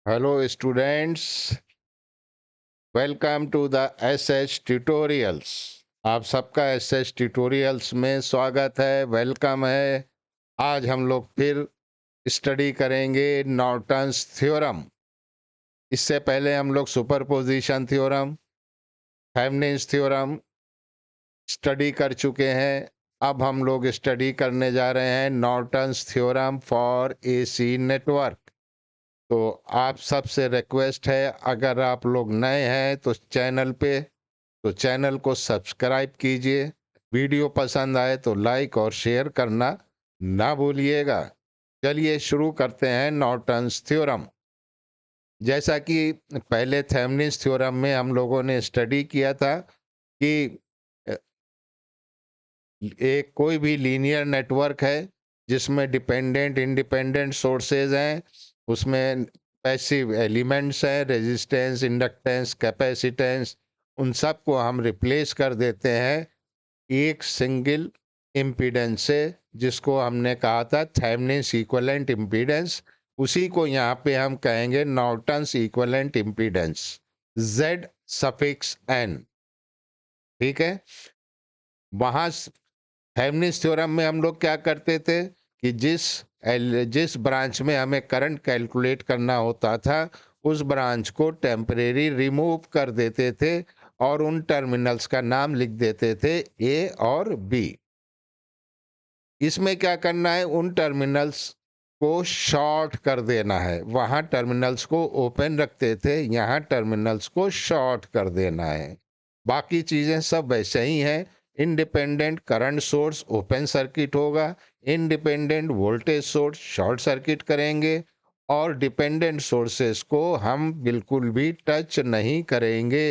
Hello students, welcome to the SH tutorials. आप सबका SH tutorials में स्वागत है, वेलकम है। आज हम लोग फिर स्टडी करेंगे नॉर्टन्स थ्योरम। इससे पहले हम लोग superposition theorem, Thevenin's theorem study कर चुके हैं। अब हम लोग स्टडी करने जा रहे हैं Norton's theorem for AC network. तो आप सबसे रिक्वेस्ट है, अगर आप लोग नए हैं तो चैनल को सब्सक्राइब कीजिए। वीडियो पसंद आए तो लाइक और शेयर करना ना भूलिएगा। चलिए शुरू करते हैं नॉर्टन्स थ्योरम। जैसा कि पहले थेवेनिन्स थ्योरम में हम लोगों ने स्टडी किया था कि एक कोई भी लीनियर नेटवर्क है जिसमें डिपेंडेंट इंडिपेंडेंट सोर्सेज हैं, उसमें पैसिव एलिमेंट्स हैं, रेजिस्टेंस, इंडक्टेंस, कैपेसिटेंस, उन सब को हम रिप्लेस कर देते हैं एक सिंगल इम्पीडेंस से, जिसको हमने कहा था थेवेनिन्स इक्विवेलेंट इम्पीडेंस। उसी को यहाँ पे हम कहेंगे Norton's equivalent impedance, Z suffix N। ठीक है। वहां थेवेनिन्स थ्योरम में हम लोग क्या करते थे कि जिस ब्रांच में हमें करंट कैलकुलेट करना होता था, उस ब्रांच को टेम्परेरी रिमूव कर देते थे और उन टर्मिनल्स का नाम लिख देते थे ए और बी। इसमें क्या करना है, उन टर्मिनल्स को शॉर्ट कर देना है। वहां टर्मिनल्स को ओपन रखते थे, यहाँ टर्मिनल्स को शॉर्ट कर देना है। बाकी चीजें सब वैसे ही हैं। Independent current source open circuit होगा, independent voltage source short circuit करेंगे, और डिपेंडेंट सोर्सेस को हम बिल्कुल भी टच नहीं करेंगे।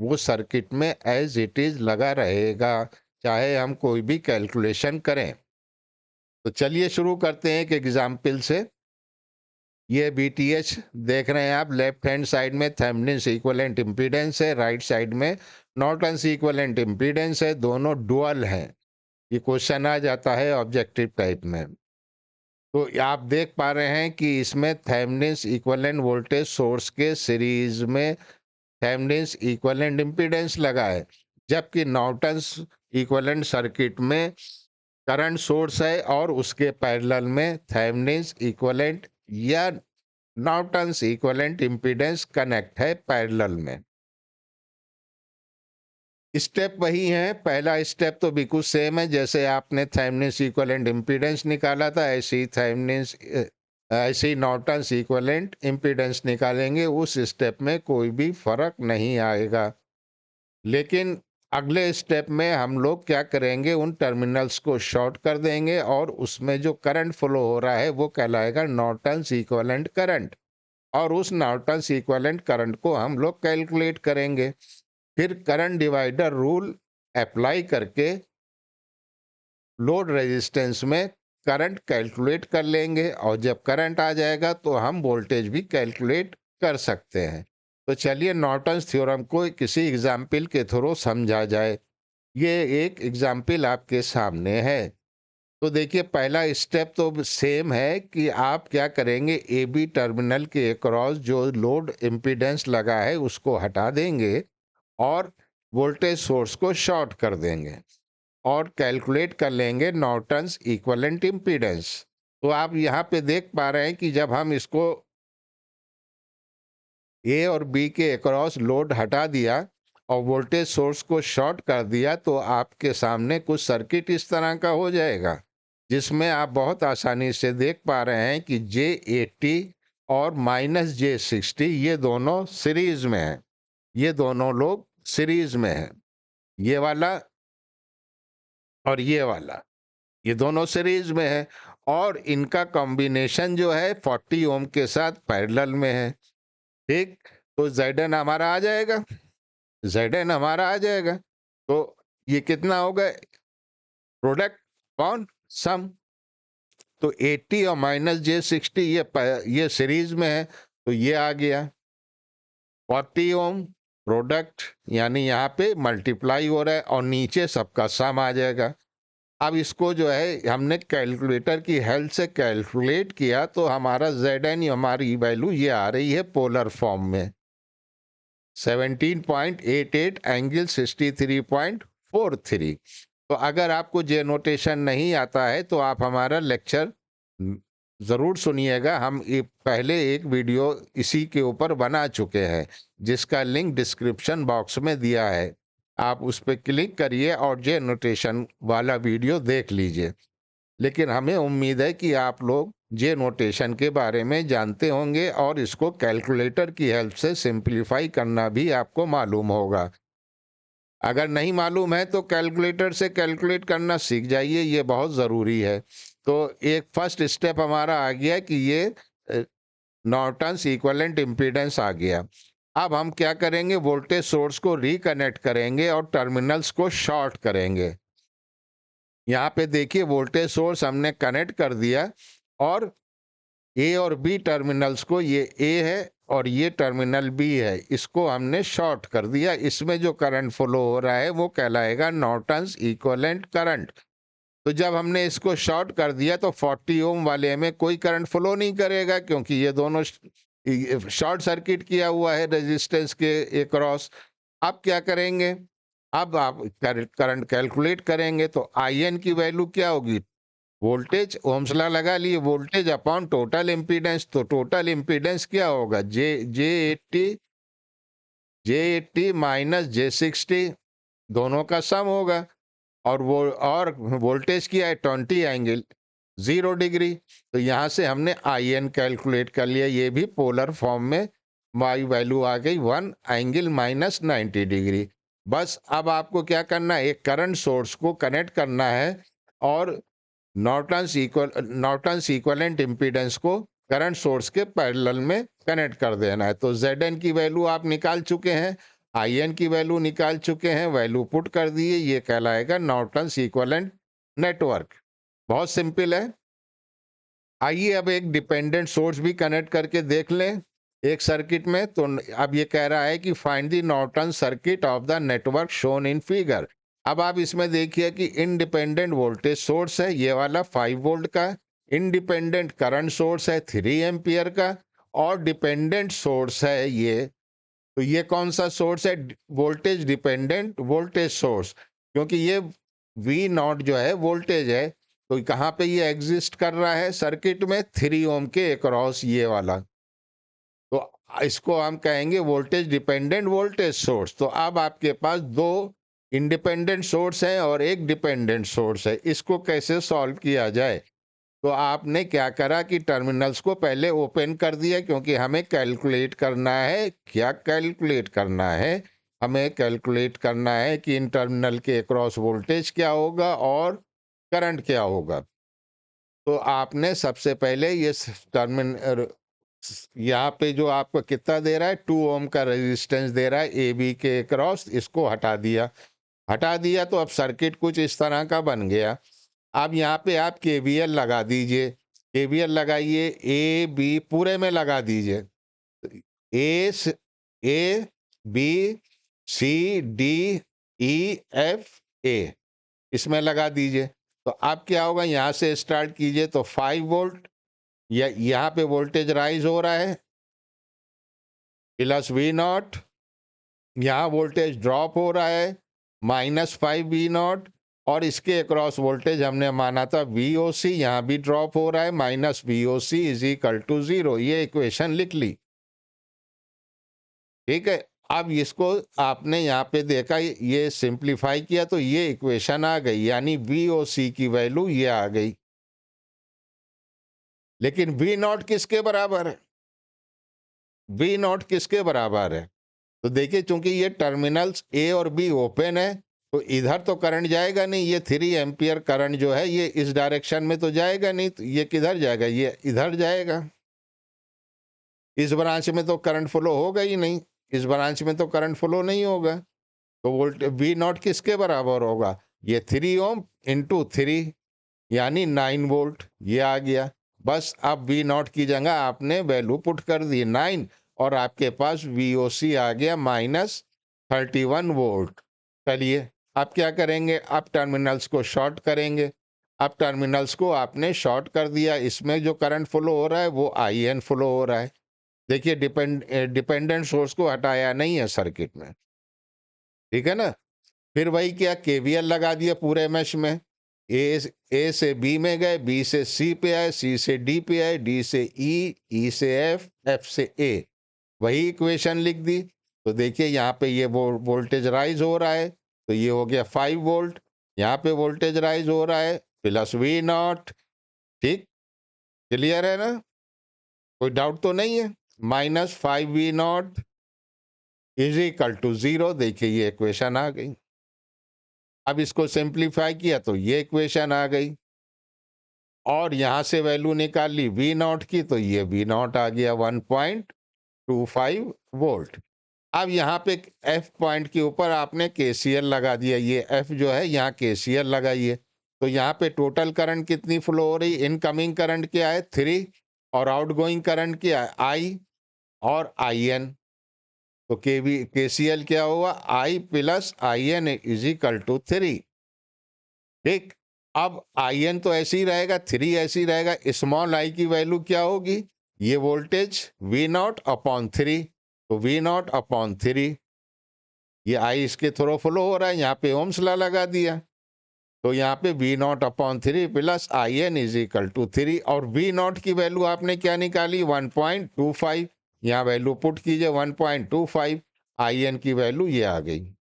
वो सर्किट में एज इट इज लगा रहेगा, चाहे हम कोई भी कैलकुलेशन करें। तो चलिए शुरू करते हैं एक एग्जाम्पल से। ये बीटीएच देख रहे हैं आप, लेफ्ट हैंड साइड में थेवेनिन्स इक्विवेलेंट इम्पीडेंस है, राइट साइड में नॉर्टन्स इक्विवेलेंट इम्पीडेंस है। दोनों डुअल हैं। ये क्वेश्चन आ जाता है ऑब्जेक्टिव टाइप में। तो आप देख पा रहे हैं कि इसमें थेवेनिन्स इक्विवेलेंट वोल्टेज सोर्स के सीरीज में थेवेनिन्स इक्विवेलेंट इम्पीडेंस लगा है, जबकि नॉर्टन्स इक्विवेलेंट सर्किट में करंट सोर्स है और उसके पैरेलल में थेवेनिन्स इक्विवेलेंट या नॉर्टन्स इक्विवेलेंट इम्पीडेंस कनेक्ट है पैरेलल में। स्टेप वही है, पहला स्टेप तो बिल्कुल सेम है। जैसे आपने थेवेनिन्स इक्विवेलेंट इम्पीडेंस निकाला था, ऐसे ही नॉर्टन्स इक्विवेलेंट इम्पीडेंस निकालेंगे। उस स्टेप में कोई भी फर्क नहीं आएगा। लेकिन अगले स्टेप में हम लोग क्या करेंगे, उन टर्मिनल्स को शॉर्ट कर देंगे और उसमें जो करंट फ्लो हो रहा है वो कहलाएगा नॉर्टन्स इक्विवेलेंट करंट, और उस नॉर्टन्स इक्विवेलेंट करंट को हम लोग कैलकुलेट करेंगे। फिर करंट डिवाइडर रूल अप्लाई करके लोड रेजिस्टेंस में करंट कैलकुलेट कर लेंगे, और जब करंट आ जाएगा तो हम वोल्टेज भी कैलकुलेट कर सकते हैं। तो चलिए नॉर्टन्स थ्योरम को किसी एग्जाम्पल के थ्रू समझा जाए। ये एक एग्जाम्पल आपके सामने है। तो देखिए, पहला स्टेप तो सेम है कि आप क्या करेंगे, ए बी टर्मिनल के अक्रॉस जो लोड इम्पीडेंस लगा है उसको हटा देंगे और वोल्टेज सोर्स को शॉर्ट कर देंगे और कैलकुलेट कर लेंगे नॉर्टन्स इक्विवेलेंट इम्पीडेंस। तो आप यहाँ पे देख पा रहे हैं कि जब हम इसको ए और बी के अक्रॉस लोड हटा दिया और वोल्टेज सोर्स को शॉर्ट कर दिया, तो आपके सामने कुछ सर्किट इस तरह का हो जाएगा, जिसमें आप बहुत आसानी से देख पा रहे हैं कि J80 और -J60 ये दोनों सीरीज में हैं। ये दोनों लोग सीरीज में हैं, ये वाला और ये वाला, ये दोनों सीरीज में है, और इनका कॉम्बिनेशन जो है 40 ओम के साथ पैरेलल में है। ठीक। तो Zn हमारा आ जाएगा, Zn हमारा आ जाएगा। तो ये कितना होगा, प्रोडक्ट कौन सम। तो 80 और -J60 ये सीरीज में है, तो ये आ गया 40 ओम प्रोडक्ट, यानी यहाँ पे मल्टीप्लाई हो रहा है और नीचे सबका सम आ जाएगा। अब इसको जो है हमने कैलकुलेटर की हेल्प से कैलकुलेट किया तो हमारा ZN हमारी वैल्यू ये आ रही है पोलर फॉर्म में 17.88 एंगल 63.43। तो अगर आपको जे नोटेशन नहीं आता है तो आप हमारा लेक्चर ज़रूर सुनिएगा। हम पहले एक वीडियो इसी के ऊपर बना चुके हैं जिसका लिंक डिस्क्रिप्शन बॉक्स में दिया है, आप उस पर क्लिक करिए और जे नोटेशन वाला वीडियो देख लीजिए। लेकिन हमें उम्मीद है कि आप लोग जे नोटेशन के बारे में जानते होंगे और इसको कैलकुलेटर की हेल्प से सिंप्लीफाई करना भी आपको मालूम होगा। अगर नहीं मालूम है तो कैलकुलेटर से कैलकुलेट करना सीख जाइए, ये बहुत ज़रूरी है। तो एक फर्स्ट स्टेप हमारा आ गया कि ये नॉर्टन्स इक्विवेलेंट इम्पीडेंस आ गया। अब हम क्या करेंगे, वोल्टेज सोर्स को रिकनेक्ट करेंगे और टर्मिनल्स को शॉर्ट करेंगे। यहाँ पे देखिए वोल्टेज सोर्स हमने कनेक्ट कर दिया और ए और बी टर्मिनल्स को, ये ए है और ये टर्मिनल बी है, इसको हमने शॉर्ट कर दिया। इसमें जो करंट फ्लो हो रहा है वो कहलाएगा नॉर्टन्स इक्विवेलेंट करंट। तो जब हमने इसको शॉर्ट कर दिया तो 40 ओम वाले में कोई करंट फ्लो नहीं करेगा क्योंकि ये दोनों शॉर्ट सर्किट किया हुआ है रेजिस्टेंस के अक्रॉस। अब क्या करेंगे, अब आप करंट कैलकुलेट करेंगे तो IN की वैल्यू क्या होगी, वोल्टेज ओम्स लॉ लगा लिए, वोल्टेज अपॉन टोटल इम्पीडेंस। तो टोटल इम्पीडेंस क्या होगा, J80 माइनस J60, दोनों का सम होगा। और वोल्टेज क्या है 20 एंगल 0 डिग्री। तो यहाँ से हमने IN कैलकुलेट कर लिया, ये भी पोलर फॉर्म में वाई वैल्यू आ गई 1 एंगल माइनस 90 डिग्री। बस अब आपको क्या करना है, एक करंट सोर्स को कनेक्ट करना है और नॉर्टन्स इक्विवेलेंट इम्पीडेंस को करंट सोर्स के पैरेलल में कनेक्ट कर देना है। तो ZN की वैल्यू आप निकाल चुके हैं, IN की वैल्यू निकाल चुके हैं, वैल्यू पुट कर दिए, ये कहलाएगा नॉर्टन्स इक्विवेलेंट नेटवर्क। बहुत सिंपल है। आइए अब एक डिपेंडेंट सोर्स भी कनेक्ट करके देख लें एक सर्किट में। तो अब ये कह रहा है कि find the Norton circuit of the network shown in figure. अब आप इसमें देखिए कि इंडिपेंडेंट वोल्टेज सोर्स है ये वाला 5 वोल्ट का, इंडिपेंडेंट करंट सोर्स है 3 एम्पियर का, और डिपेंडेंट सोर्स है ये। तो ये कौन सा सोर्स है, वोल्टेज डिपेंडेंट वोल्टेज सोर्स, क्योंकि ये V0 जो है वोल्टेज है। तो कहाँ पे ये एग्जिस्ट कर रहा है सर्किट में, 3 ओम के अक्रॉस ये वाला। तो इसको हम कहेंगे वोल्टेज डिपेंडेंट वोल्टेज सोर्स। तो अब आपके पास दो इंडिपेंडेंट सोर्स है और एक डिपेंडेंट सोर्स है, इसको कैसे सॉल्व किया जाए। तो आपने क्या करा कि टर्मिनल्स को पहले ओपन कर दिया, क्योंकि हमें कैलकुलेट करना है। क्या कैलकुलेट करना है, हमें कैलकुलेट करना है कि इन टर्मिनल के अक्रॉस वोल्टेज क्या होगा और करंट क्या होगा। तो आपने सबसे पहले ये टर्मिनल, यहाँ पे जो आपको कितना दे रहा है 2 ओम का रेजिस्टेंस दे रहा है AB के अक्रॉस, इसको हटा दिया। हटा दिया तो अब सर्किट कुछ इस तरह का बन गया। अब यहाँ पे आप KVL लगा दीजिए, KVL लगाइए, AB पूरे में लगा दीजिए, A B C D E F A इसमें लगा दीजिए। तो अब क्या होगा, यहाँ से स्टार्ट कीजिए तो 5 वोल्ट, यहाँ पे वोल्टेज राइज हो रहा है प्लस V0, यहाँ वोल्टेज ड्रॉप हो रहा है -5 V0, और इसके अक्रॉस वोल्टेज हमने माना था VOC, यहाँ भी ड्रॉप हो रहा है -VOC इज इक्वल टू 0। ये इक्वेशन लिख ली, ठीक है। अब इसको आपने यहाँ पे देखा, ये सिंप्लीफाई किया तो ये इक्वेशन आ गई, यानी VOC की वैल्यू ये आ गई। लेकिन V0 किसके बराबर है, V0 किसके बराबर है, तो देखिए चूंकि ये टर्मिनल्स A और B ओपन है तो इधर तो करंट जाएगा नहीं, ये 3 एम्पियर करंट जो है ये इस डायरेक्शन में तो जाएगा नहीं, तो ये किधर जाएगा, ये इधर जाएगा। इस ब्रांच में तो करंट फ्लो होगा ही नहीं, इस ब्रांच में तो करंट फ्लो नहीं होगा। तो वोल्ट V0 किसके बराबर होगा, ये 3 ओम इंटू 3 यानी 9 वोल्ट, ये आ गया। बस अब V0 की जगह आपने वैल्यू पुट कर दी 9, और आपके पास VOC आ गया -31 वोल्ट। चलिए अब क्या करेंगे, अब टर्मिनल्स को शॉर्ट करेंगे। अब टर्मिनल्स को आपने शॉर्ट कर दिया, इसमें जो करंट फ्लो हो रहा है वो IN फ्लो हो रहा है। देखिए डिपेंडेंट सोर्स को हटाया नहीं है सर्किट में, ठीक है ना। फिर वही क्या, KVL लगा दिया पूरे मैश में। ए से बी में गए, बी से सी पे आए, सी से डी पे आए, डी से ई से एफ, एफ से ए, वही इक्वेशन लिख दी। तो देखिए यहाँ पे ये वोल्टेज राइज हो रहा है, तो ये हो गया 5 वोल्ट। यहाँ पे वोल्टेज राइज हो रहा है प्लस V0, ठीक, क्लियर है ना, कोई डाउट तो नहीं है। -5V0 इज इक्वल टू 0, देखिए ये इक्वेशन आ गई। अब इसको सिंप्लीफाई किया तो ये इक्वेशन आ गई, और यहां से वैल्यू निकाल ली V0 की, तो ये V0 आ गया 1.25 वोल्ट। अब यहाँ पे F पॉइंट के ऊपर आपने KCL लगा दिया, ये F जो है यहाँ KCL लगाइए। तो यहाँ पे टोटल करंट कितनी फ्लो हो रही, इनकमिंग करंट क्या है 3, और आउटगोइंग करंट क्या है I और IN। तो KCL क्या हुआ, I plus IN is equal to 3, ठीक। अब IN तो ऐसे ही रहेगा, 3 ऐसे ही रहेगा, स्मॉल I की वैल्यू क्या होगी, ये वोल्टेज V0/3, तो V0/3, ये I इसके थ्रू फ्लो हो रहा है, यहाँ पे ओम्स लॉ लगा दिया। तो यहाँ पे V0/3 plus IN is equal to 3, और V0 की वैल्यू आपने क्या निकाली 1.25, यहाँ वैल्यू पुट कीजिए 1.25, IN की वैल्यू ये आ गई।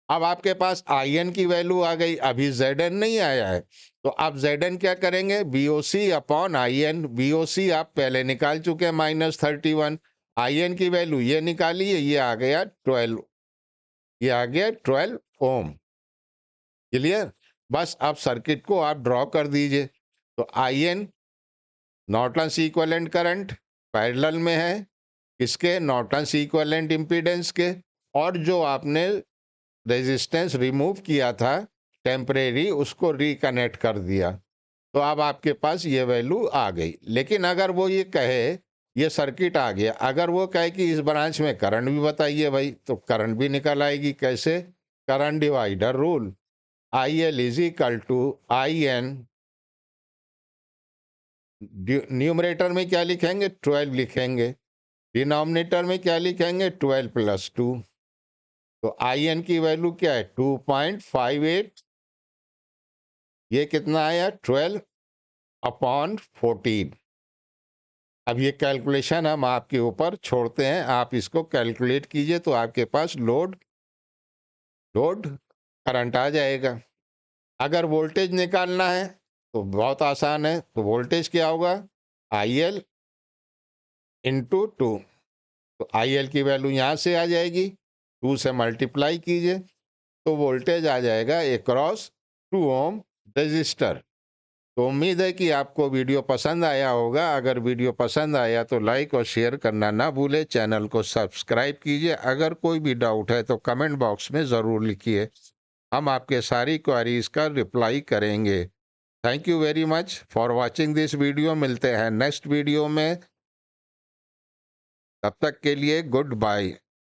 अब आपके पास IN की वैल्यू आ गई, अभी ZN नहीं आया है, तो आप ZN क्या करेंगे, VOC/IN। VOC आप पहले निकाल चुके हैं -31, IN की वैल्यू ये निकालिए, ये आ गया 12, ये आ गया 12 ओम, क्लियर। बस अब सर्किट को आप ड्रॉ कर दीजिए। तो IN Norton's equivalent current parallel में है किसके, नॉर्टन्स इक्विवेलेंट इंपीडेंस के, और जो आपने रेजिस्टेंस रिमूव किया था टेम्परेरी, उसको रिकनेक्ट कर दिया। तो अब आपके पास ये वैल्यू आ गई। लेकिन अगर वो ये कहे ये सर्किट आ गया, अगर वो कहे कि इस ब्रांच में करंट भी बताइए भाई, तो करंट भी निकल आएगी। कैसे, current divider rule, IL is equal to IN, numerator में क्या लिखेंगे 12 लिखेंगे, डिनोमिनेटर में क्या लिखेंगे 12 + 2। तो IN की वैल्यू क्या है 2.58, ये कितना आया 12/14। अब ये कैलकुलेशन हम आपके ऊपर छोड़ते हैं, आप इसको कैलकुलेट कीजिए तो आपके पास लोड करंट आ जाएगा। अगर वोल्टेज निकालना है तो बहुत आसान है, तो वोल्टेज क्या होगा IL इंटू 2, तो IL की वैल्यू यहाँ से आ जाएगी, 2 से मल्टीप्लाई कीजिए तो वोल्टेज आ जाएगा अक्रॉस 2 ओम रजिस्टर। तो उम्मीद है कि आपको वीडियो पसंद आया होगा। अगर वीडियो पसंद आया तो लाइक और शेयर करना ना भूले, चैनल को सब्सक्राइब कीजिए। अगर कोई भी डाउट है तो कमेंट बॉक्स में ज़रूर लिखिए, हम आपके सारी क्वेरीज का रिप्लाई करेंगे। Thank you very much for watching this video. मिलते हैं नेक्स्ट वीडियो में, तब तक के लिए गुड बाय।